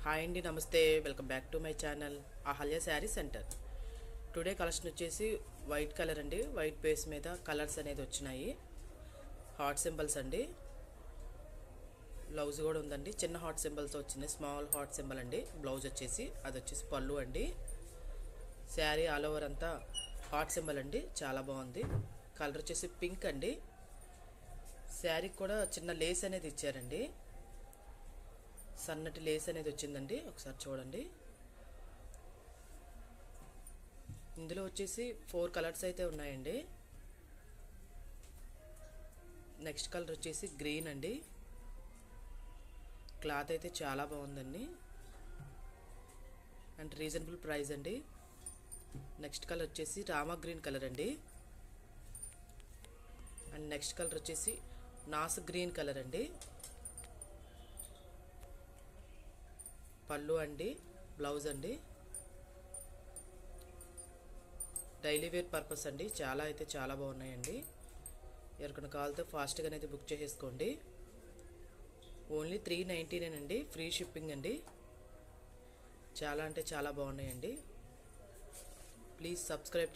Hi అండి, నమస్తే. Welcome back to my channel Ahalya sari centre. Today collection వచ్చేసి వైట్ కలర్ అండి. వైట్ బేస్ మీద కలర్స్ అనేది వచ్చినాయి. హార్ట్ సింబల్స్ అండి. బ్లౌజ్ కూడా ఉందండి. చిన్న హార్ట్ సింబల్స్ వచ్చినాయి. స్మాల్ హార్ట్ సింబల్ అండి. బ్లౌజ్ వచ్చేసి అది వచ్చేసి పళ్ళు అండి. శారీ ఆల్ ఓవర్ అంతా హార్ట్ సింబల్ అండి. చాలా బాగుంది. కలర్ వచ్చేసి పింక్ అండి. శారీకి కూడా చిన్న లేస్ అనేది ఇచ్చారండి. సన్నటి లేస్ అనేది వచ్చిందండి. ఒకసారి చూడండి. ఇందులో వచ్చేసి 4 కలర్స్ అయితే ఉన్నాయండి. నెక్స్ట్ కలర్ వచ్చేసి గ్రీన్ అండి. క్లాత్ అయితే చాలా బాగుందండి అండ్ రీజనబుల్ ప్రైస్ అండి. నెక్స్ట్ కలర్ వచ్చేసి రామా గ్రీన్ కలర్ అండి. అండ్ నెక్స్ట్ కలర్ వచ్చేసి నాస్ గ్రీన్ కలర్ అండి. పళ్ళు అండి, బ్లౌజ్ అండి. డైలీ వేర్ పర్పస్ అండి. చాలా అయితే చాలా బాగున్నాయండి. ఎవరికైనా కావాలితే ఫాస్ట్గా అయితే బుక్ చేసేసుకోండి. ఓన్లీ 399 అండి. ఫ్రీ షిప్పింగ్ అండి. చాలా అంటే చాలా బాగున్నాయండి. Please subscribe